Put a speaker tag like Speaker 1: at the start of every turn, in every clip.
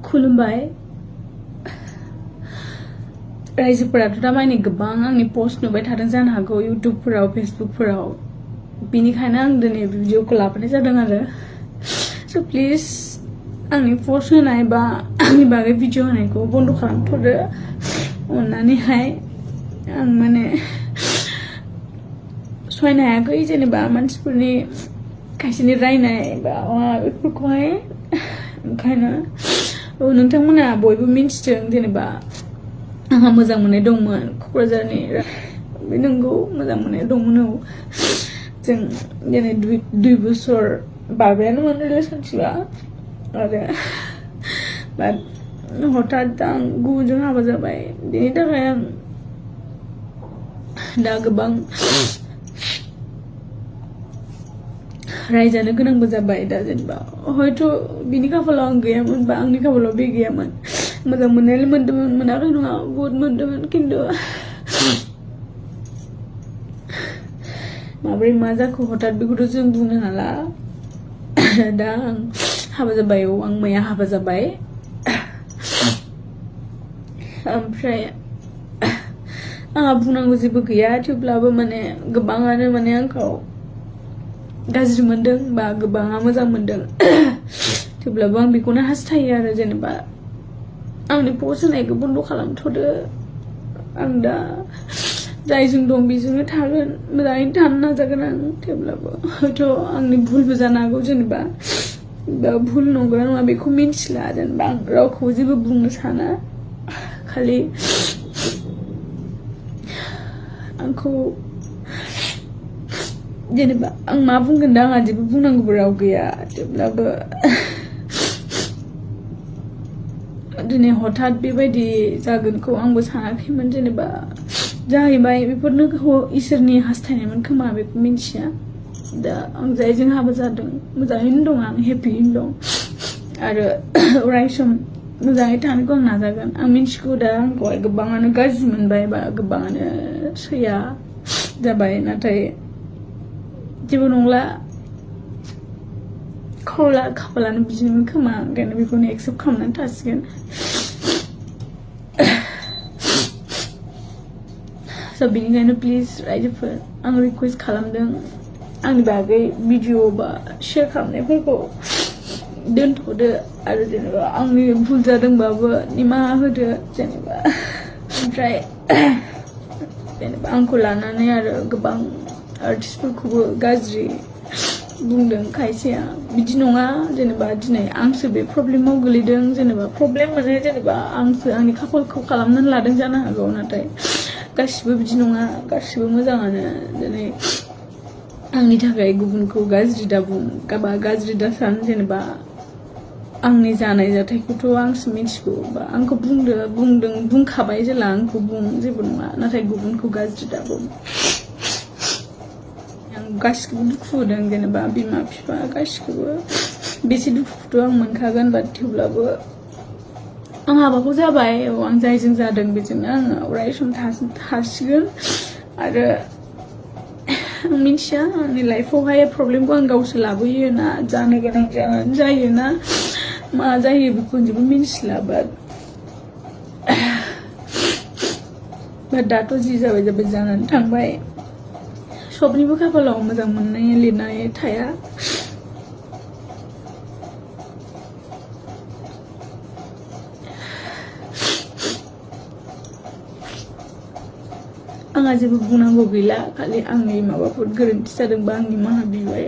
Speaker 1: खुलुमबाय रायजोफोराथ' दा माने गोबां आंनि पोस्ट नुबाय थादों जानो हागौ इउट्युबफोराव फेसबुकफोराव बेनिखायनो आं दिनै भिडिअखौ लाबोनाय जादों आरो स' प्लिज आंनि पोस्ट होनाय बा आंनि बागै भिडिअ होनायखौ बन्द खालामथ'दो अननानैहाय आं माने सहायनो हायाखै जेनेबा मानसिफोरनि खायसेनि रायनाय बा बेफोरखौहाय ओंखायनो नोंथांमोना बयबो मिन्थिदों जेनेबा आंहा मोजां मोननाय दंमोन क'क्राझारनि बे नंगौ मोजां मोननाय दंमोन औ जों दिनै 2 बोसोर बारबायानोमोन रिलेशनशिपआ आरो बाट हठात आं गुबुनजों हाबा जाबाय बेनि थाखाय आं दा गोबां रायजानो गोनांबो जाबाय दा जेनेबा हयथ' बिनि खाफालाव आं गैयामोन बा आंनि खाफालाव बे गैयामोन मोजां मोननायालाय मोनदोंमोन मोनाखै नङा बहुद मोनदोंमोन खिन्थु माब्रै मा जाखो हठात बेखौथ' जों बुंनो हाला दा आं हाबा जाबाय औ आं मैया हाबा जाबाय ओमफ्राय आंहा बुंनांगौ जेबो गैया थेवब्लाबो माने गोबाङानो माने आंखौ गाज्रि मोनदों बा गोबाङा मोजां मोनदों थेवब्लाबो आं बेखौनो हास्थायो आरो जेनेबा आंनि पोस्ट होनायखौ बन्द खालामथ'दो आं दा जायजों दं बेजोंनो थागोन मोजाङैनो थानो नाजागोन आं थेवब्लाबो हयथ' आंनि भुलबो जानो हागौ जेनेबा भुल नंगौना नङा बेखौ मिन्थिला जेनेबा आं रावखौबो जेबो बुंनो साना खालि आंखौ जेनेबा आं मा बुंगोन दा आंहा जेबो बुंनांगौबो राव गैया थेवब्लाबो दिनै हठात बेबायदि जागोनखौ आंबो सानाखैमोन जेनेबा जाहैबाय बेफोरनो इसोरनि हास्थायनायमोन खोमा बेखौ मिन्थिया दा आं जायजों हाबा जादों मोजाङैनो दं आं हेपियैनो दं आरो अराय सम मोजाङै थानोखौ आं नाजागोन आं मिन्थिगौ दा आंखौहाय गोबाङानो गाज्रि मोनबाय बा गोबाङानो सैया जाबाय नाथाय जेबो नंला खाफालानो बिदिनो खोमा ओंखायनो बेखौनो एक्सेप्ट खालामनानै थासिगोन स' बेनिखायनो प्लिज रायजोफोर आं रिकुवेस्ट खालामदों आंनि बागै भिडिअ बा शेयार खालामनायफोरखौ दोनथ'दो आरो जेनेबा आंनि भुल जादोंबाबो निमाहा होदो जेनेबा ओमफ्राय जेनेबा आंखौ लानानै आरो गोबां आर्टिस्टफोरखौबो गाज्रि बुंदों खायसेया बिदि नङा जेनेबा दिनै आंसो बे प्रब्लेमाव गोलैदों जेनेबा प्रब्लेम माने जेनेबा आंसो आंनि खाफालखौ खालामनानै लादों जानो हागौ नाथाय गासिबो बिदि नङा गासिबो मोजाङानो दिनै आंनि थाखाय गुबुनखौ गाज्रि दाबुं बा गाज्रि दासान जेनेबा आंनि जानाय जाथायखौथ' आंसो मिथिगौ बा आंखौ बुंखाबाय जेला आंखौ बुं जेबो नङा नाथाय गुबुनखौ गाज्रि दाबुं गासिखौबो दुखु होदों जेनेबा बिमा बिफा गासिखौबो बेसे दुखुखौथ' आं मोनखागोन बाट थेवब्लाबो आं हाबाखौ जाबाय आं जायजों जादों बेजोंनो आङो अराय सम थासिगोन आरो आं मिथिया आंनि लाइफआवहाय प्रब्लेमखौ आं गावसो लाबोयो ना जानो गोनां जायो ना मा जायो बेखौ जेबो मिन्थिला बाट दाथ' जि जाबाय जानानै थांबाय सबनिबो खाफालाव मोजां मोननाय लिरनाय थाया आंहा जेबो बुंनांगौ गैला खालि आंनि माबाफोर गोरोन्थि जादोंबा आं निमाहा बिबाय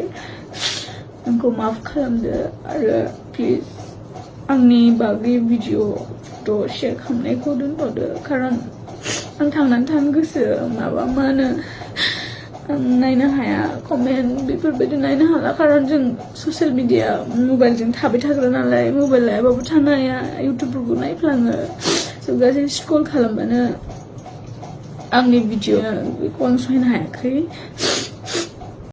Speaker 1: आंखौ माफ खालामदो आरो प्लिज आंनि बागै भिडिअ शेयार खालामनायखौ दोनथ'दो खारन आं थांनानै थानो गोसो माबा मा होनो आं नायनो हाया कमेन्ट बेफोरबायदि नायनो हाला खारन जों ससियेल मिडिया मबाइलजों थाबाय थाग्रा नालाय मबाइल लायाबाबो थानो हाया इउटुबफोरखौ नायफ्लाङो स' गासै स्क्रल खालामबानो आंनि भिडिअ बेखौ आं सहायनो हायाखै